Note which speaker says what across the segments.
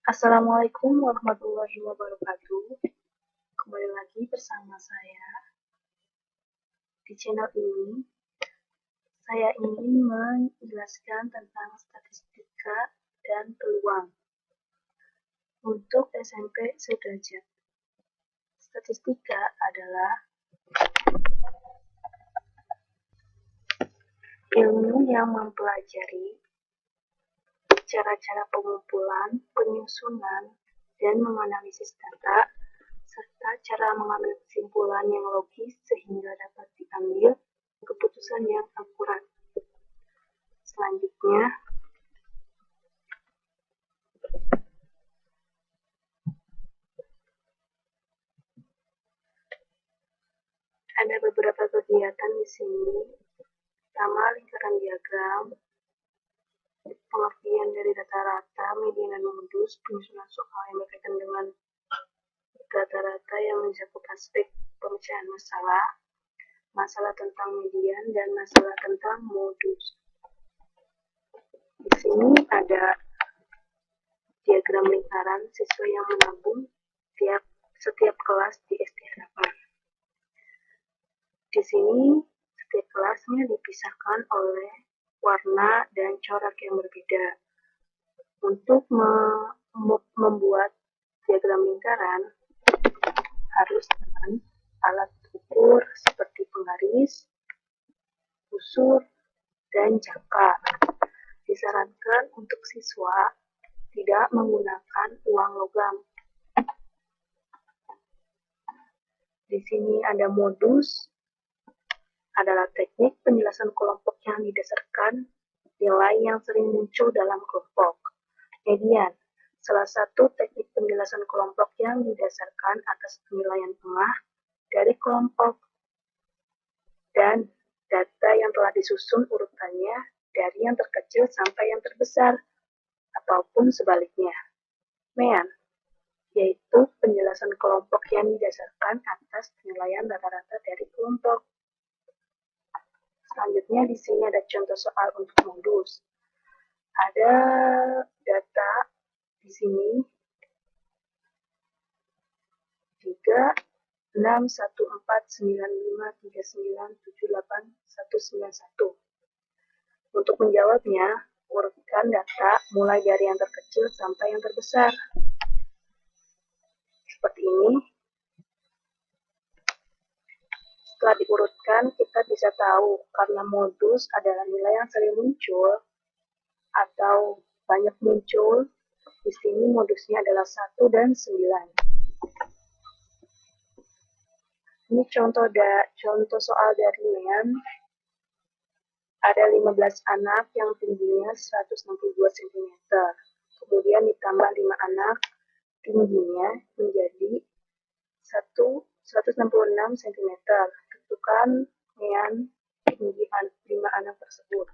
Speaker 1: Assalamualaikum warahmatullahi wabarakatuh. Kembali lagi bersama saya di channel ini. Saya ingin menjelaskan tentang statistika dan peluang untuk SMP sederajat. Statistika adalah ilmu yang mempelajari cara-cara pengumpulan, penyusunan, dan menganalisis data, serta cara mengambil kesimpulan yang logis sehingga dapat diambil keputusan yang akurat. Selanjutnya, ada beberapa kegiatan di sini. Pertama, lingkaran diagram, pengertian dari rata-rata, median dan modus, penyusunan soal yang berkaitan dengan rata-rata yang mencakup aspek pemecahan masalah, masalah tentang median, dan masalah tentang modus. Di sini ada diagram lingkaran siswa yang menabung setiap kelas di SD Harapan. Di sini setiap kelasnya dipisahkan oleh warna dan corak yang berbeda. Untuk membuat diagram lingkaran harus dengan alat ukur seperti penggaris, busur, dan jangka. Disarankan untuk siswa tidak menggunakan uang logam. Di sini ada modus, adalah teknik penjelasan kelompok yang didasarkan nilai yang sering muncul dalam kelompok. Median, salah satu teknik penjelasan kelompok yang didasarkan atas penilaian tengah dari kelompok dan data yang telah disusun urutannya dari yang terkecil sampai yang terbesar, ataupun sebaliknya. Mean, yaitu penjelasan kelompok yang didasarkan atas penilaian rata-rata dari kelompok. Selanjutnya di sini ada contoh soal untuk modus. Ada data di sini 3, 6, 1, 4, 9, 5, 3, 9, 7, 8, 1, 9, 1. Untuk menjawabnya, urutkan data mulai dari yang terkecil sampai yang terbesar. Seperti ini. Setelah diurutkan, kita bisa tahu karena modus adalah nilai yang sering muncul atau banyak muncul. Di sini modusnya adalah 1 dan 9. Ini contoh soal dari Mean. Ada 15 anak yang tingginya 162 cm. Kemudian ditambah 5 anak tingginya menjadi 166 cm. Tentukan Mean tinggi 5 anak tersebut.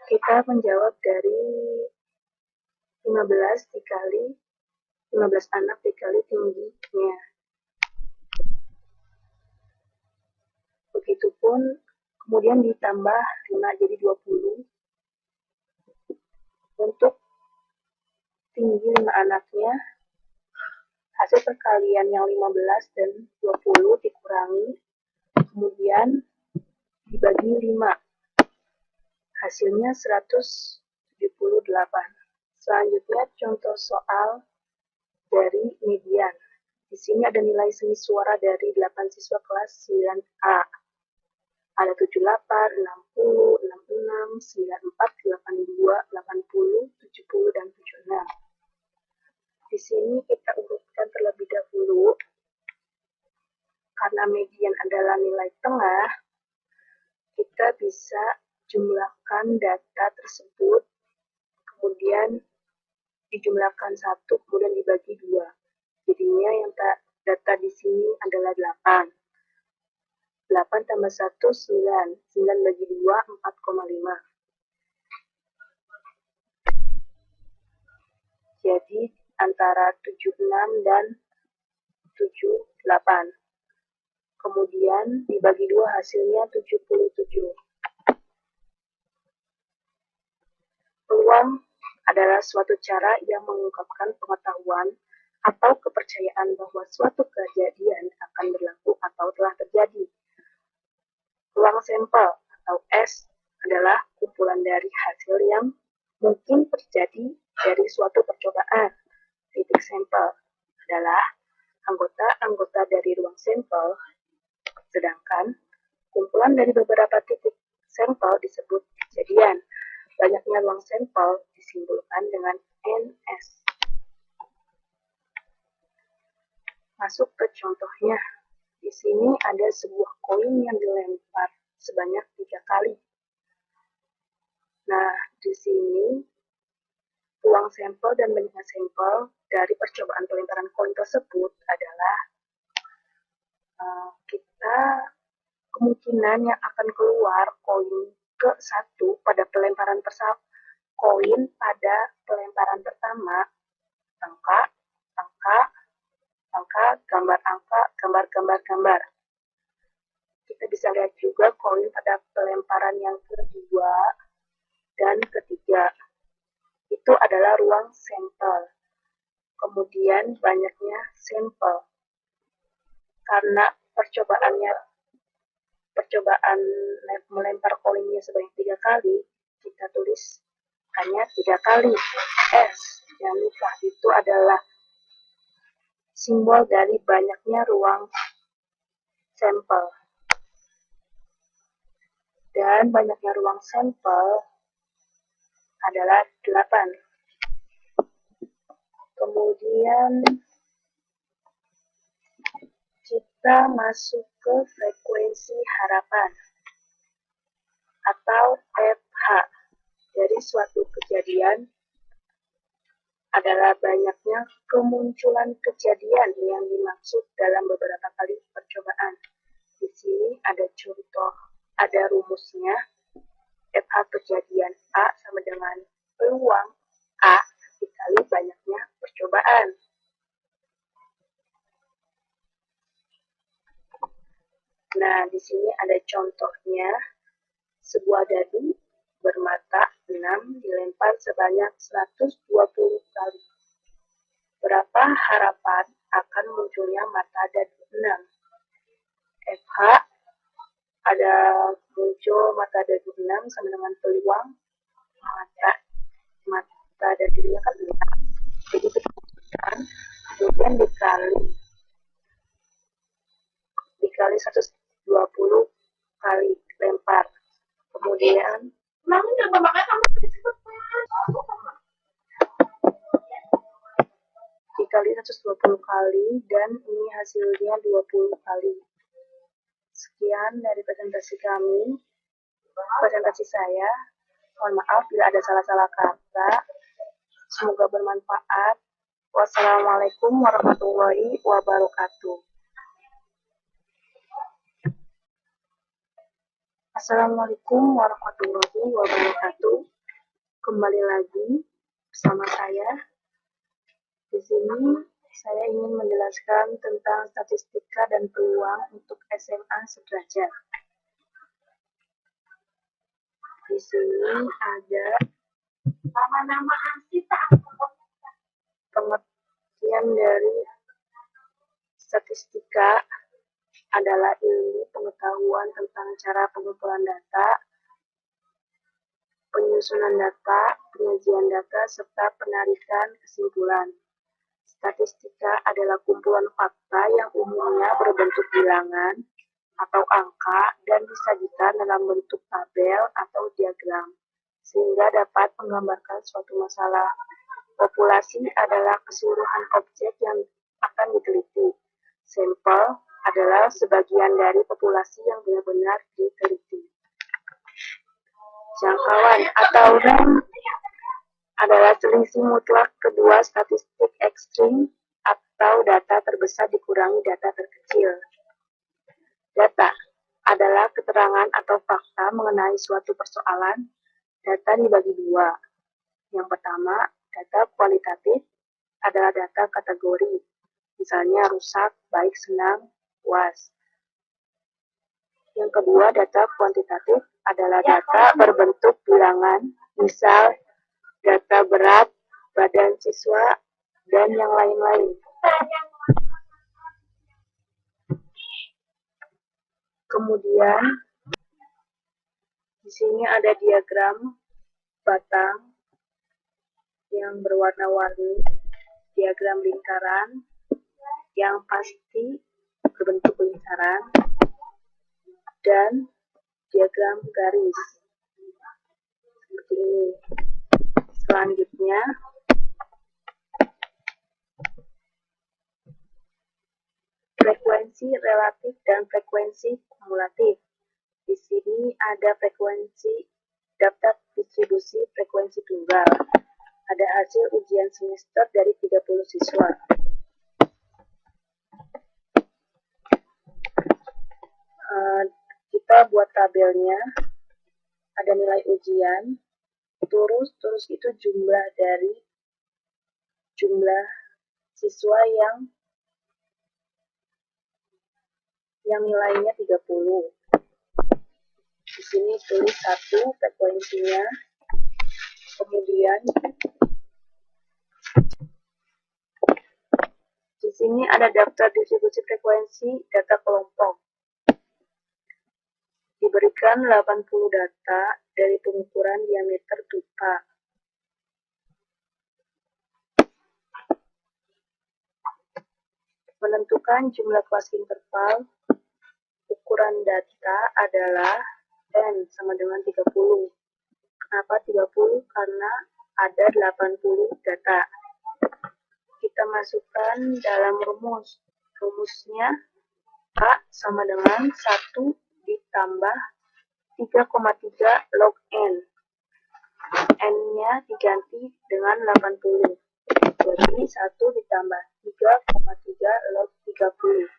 Speaker 1: Kita menjawab dari 15 anak dikali tingginya. Begitupun kemudian ditambah 5 jadi 20. Untuk tinggi 5 anaknya, hasil perkalian yang 15 dan 20 dikurangi, kemudian dibagi 5. Hasilnya 178. Selanjutnya contoh soal dari median. Di sini ada nilai semi suara dari 8 siswa kelas 9A. Ada 78, 60, 66, 94, 82, 80, 70, dan 76. Di sini kita urutkan terlebih dahulu. Karena median adalah nilai tengah, kita bisa jumlahkan data tersebut, kemudian dijumlahkan 1, kemudian dibagi 2. Jadinya yang data di sini adalah 8. 8 tambah 1, 9. 9 bagi 2, 4,5. Jadi antara 76 dan 78. Kemudian dibagi 2 hasilnya 77. adalah suatu cara yang mengungkapkan pengetahuan atau kepercayaan bahwa suatu kejadian akan berlaku atau telah terjadi. Ruang sampel atau S adalah kumpulan dari hasil yang mungkin terjadi dari suatu percobaan. Titik sampel adalah anggota-anggota dari ruang sampel, sedangkan kumpulan dari beberapa titik sampel disebut kejadian. Banyaknya ruang sampel disimbolkan dengan NS. Masuk ke contohnya. Di sini ada sebuah koin yang dilempar sebanyak 3 kali. Nah, di sini ruang sampel dan banyaknya sampel dari percobaan pelemparan koin tersebut adalah kita kemungkinan yang akan keluar koin ke 1 pada pelemparan koin pada pelemparan pertama, gambar. Kita bisa lihat juga koin pada pelemparan yang kedua dan ketiga. Itu adalah ruang sampel. Kemudian banyaknya sampel. Karena percobaan melempar koinnya sebanyak 3 kali, kita tulis hanya 3 kali. S. Jangan lupa, itu adalah simbol dari banyaknya ruang sampel. Dan banyaknya ruang sampel adalah 8. Kemudian kita masuk ke frekuensi harapan atau FH. Dari suatu kejadian adalah banyaknya kemunculan kejadian yang dimaksud dalam beberapa kali percobaan. Di sini ada contoh, ada rumusnya. FH kejadian A sama dengan peluang A dikali banyaknya percobaan. Nah, di sini ada contohnya. Sebuah dadu bermata 6 dilempar sebanyak 120 kali. Berapa harapan akan munculnya mata dadu 6? FH ada muncul mata dadu 6 sama dengan peluang mata dadunya kan 6. Jadi kita masukkan, kemudian dikali 120 kali lempar. Kemudian dikali 120 kali dan ini hasilnya 20 kali. Sekian dari presentasi saya. Mohon maaf bila ada salah-salah kata. Semoga bermanfaat. Wassalamualaikum warahmatullahi wabarakatuh. Assalamualaikum warahmatullahi wabarakatuh. Kembali lagi bersama saya. Di sini saya ingin menjelaskan tentang statistika dan peluang untuk SMA sederajat. Di sini ada pengertian dari statistika adalah ilmu pengetahuan tentang cara pengumpulan data, penyusunan data, penyajian data, serta penarikan kesimpulan. Statistika adalah kumpulan fakta yang umumnya berbentuk bilangan atau angka dan disajikan dalam bentuk tabel atau diagram, sehingga dapat menggambarkan suatu masalah. Populasi adalah keseluruhan objek yang akan diteliti. Sampel adalah sebagian dari populasi yang benar-benar diteliti. Jangkauan atau range adalah selisih mutlak kedua statistik ekstrim atau data terbesar dikurangi data terkecil. Data adalah keterangan atau fakta mengenai suatu persoalan. Data dibagi dua. Yang pertama, data kualitatif adalah data kategori, misalnya rusak, baik, senang, puas. Yang kedua, data kuantitatif adalah data berbentuk bilangan, misal data berat badan siswa, dan yang lain-lain. Kemudian di sini ada diagram batang yang berwarna-warni, diagram lingkaran yang pasti berbentuk lingkaran, dan diagram garis seperti ini. Selanjutnya frekuensi relatif dan frekuensi kumulatif. Di sini ada frekuensi daftar distribusi frekuensi tunggal. Ada hasil ujian semester dari 30 siswa. Kita buat tabelnya. Ada nilai ujian. Terus itu jumlah dari jumlah siswa yang nilainya 30. Di sini tulis 1 frekuensinya. Kemudian di sini ada daftar distribusi frekuensi data kelompok. Diberikan 80 data dari pengukuran diameter dupa. Menentukan jumlah kelas interval. Ukuran data adalah N sama dengan 30. Kenapa 30? Karena ada 80 data. Kita masukkan dalam rumus. Rumusnya A sama dengan 1 ditambah 3,3 log N. N-nya diganti dengan 80. Jadi 1 ditambah 3,3 log 30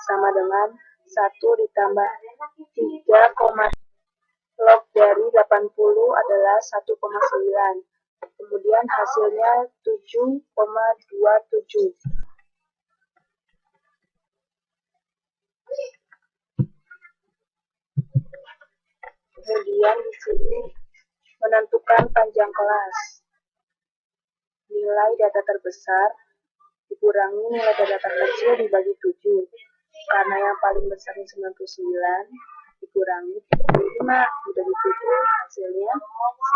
Speaker 1: sama dengan 1 ditambah 3, log dari 80 adalah 1,9. Kemudian hasilnya 7,27. Kemudian di sini menentukan panjang kelas. Nilai data terbesar dikurangi nilai data terkecil dibagi 7. Karena yang paling besar 99 dikurangi 35 dibagi 7, hasilnya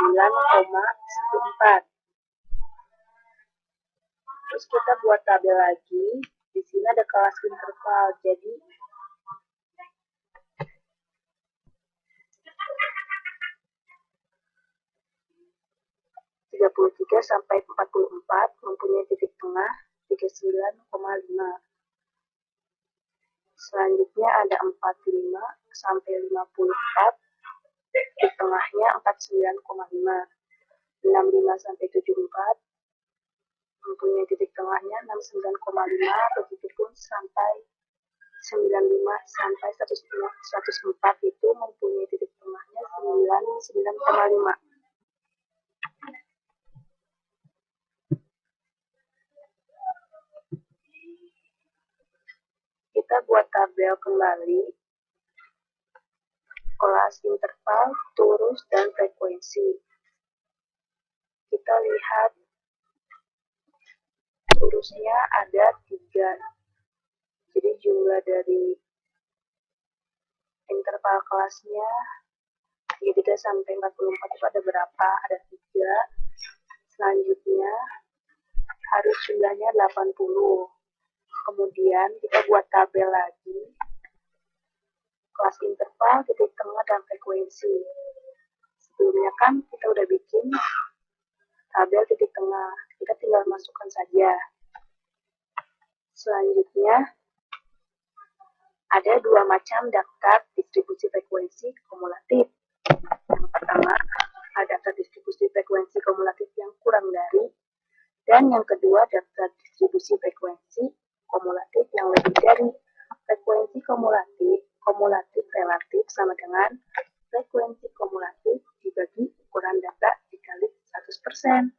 Speaker 1: 9,14. Terus kita buat tabel lagi. Di sini ada kelas interval. Jadi 33 sampai 44 mempunyai titik tengah 39,5. Selanjutnya ada 45 sampai 54, titik tengahnya 49,5. 65 sampai 74 mempunyai titik tengahnya 69,5, begitupun sampai 95 sampai 104 itu mempunyai titik tengahnya 99,5. Kita buat tabel kembali. Kelas interval, turus, dan frekuensi. Kita lihat turusnya ada 3. Jadi jumlah dari interval kelasnya 33 sampai 44 itu ada berapa? Ada 3. Selanjutnya harus jumlahnya 80. Kemudian kita buat tabel lagi. Kelas interval, titik tengah, dan frekuensi. Sebelumnya kan kita udah bikin tabel titik tengah. Kita tinggal masukkan saja. Selanjutnya ada 2 macam daftar distribusi frekuensi kumulatif. Yang pertama, ada daftar distribusi frekuensi kumulatif yang kurang dari, dan yang kedua daftar distribusi frekuensi kumulatif yang lebih dari. Frekuensi kumulatif relatif sama dengan frekuensi kumulatif dibagi ukuran data dikali 100%.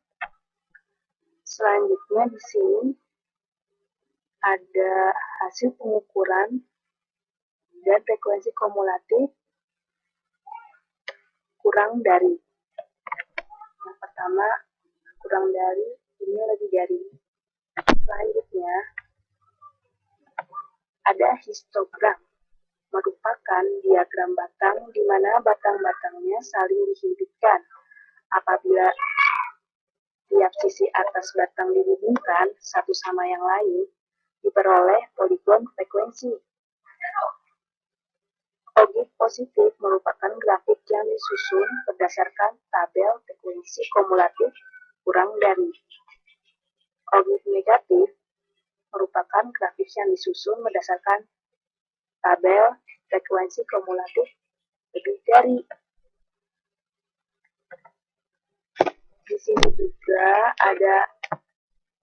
Speaker 1: Selanjutnya di sini ada hasil pengukuran dan frekuensi kumulatif kurang dari. Yang pertama kurang dari, ini lebih dari. Selanjutnya ada histogram, merupakan diagram batang di mana batang-batangnya saling dihidupkan. Apabila tiap sisi atas batang dihubungkan satu sama yang lain, diperoleh poligon frekuensi. Objek positif merupakan grafik yang disusun berdasarkan tabel frekuensi kumulatif kurang dari. Objek negatif merupakan grafik yang disusun berdasarkan tabel frekuensi kumulatif lebih dari. Di sini juga ada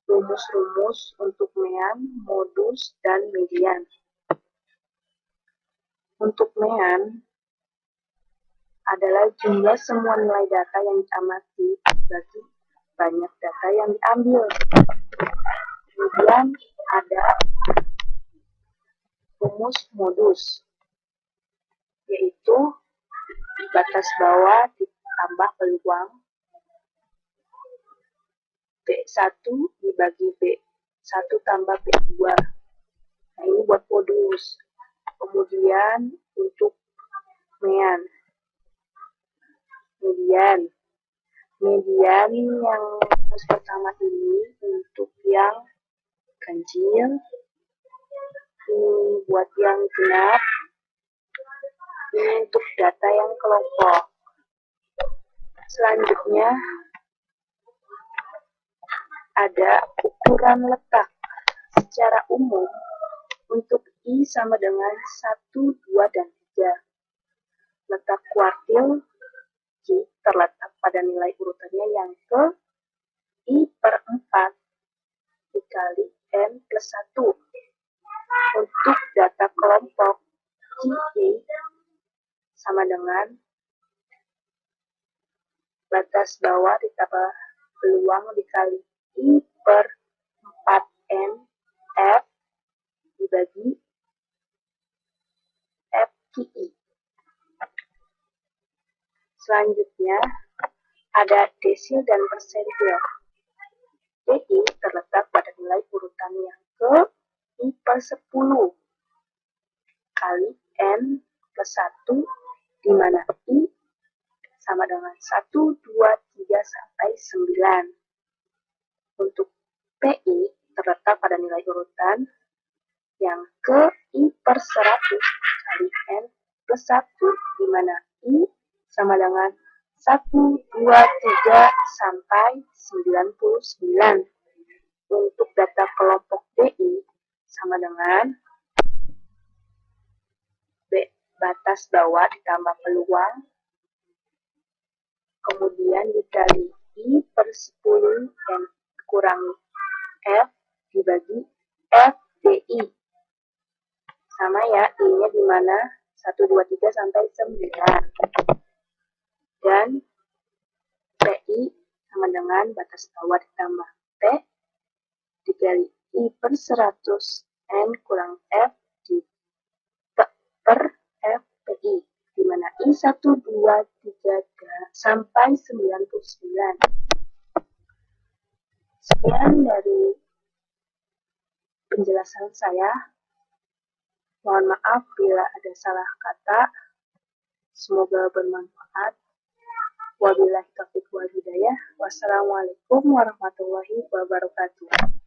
Speaker 1: rumus-rumus untuk mean, modus, dan median. Untuk mean adalah jumlah semua nilai data yang diamati bagi banyak data yang diambil. Kemudian ada rumus modus, yaitu batas bawah ditambah peluang B1 dibagi B1 tambah B2. Nah, ini buat modus. Kemudian untuk median yang pertama ini untuk yang ganjil, ini buat yang genap, ini untuk data yang kelompok. Selanjutnya ada ukuran letak. Secara umum untuk I sama dengan 1, 2, dan 3. Letak kuartil Q terletak pada nilai urutannya yang ke I per 4 dikali N plus 1. Untuk data kelompok QI sama dengan batas bawah ditambah peluang dikali I per 4N F dibagi FQI. Selanjutnya ada desil dan persentil. DI terletak pada nilai urutan yang ke I per 10 kali N plus 1, di mana I sama dengan 1, 2, 3, sampai 9. Untuk PI terletak pada nilai urutan yang ke I per 100 kali N plus 1, di mana I sama dengan 1, 2, 3, sampai 99. Untuk data kelompok DI sama dengan B batas bawah ditambah peluang, kemudian dikali I per 10 N kurangi F dibagi FDI. Sama ya, I-nya di mana 1, 2, 3, sampai 9. Dan PI sama dengan batas bawah ditambah P dikali I per 100 N kurang F di per FPI, di mana I 1, 2, 3, sampai 99. Sekian dari penjelasan saya. Mohon maaf bila ada salah kata. Semoga bermanfaat. Wabillahi taufiq wal hidayah. Wassalamualaikum warahmatullahi wabarakatuh.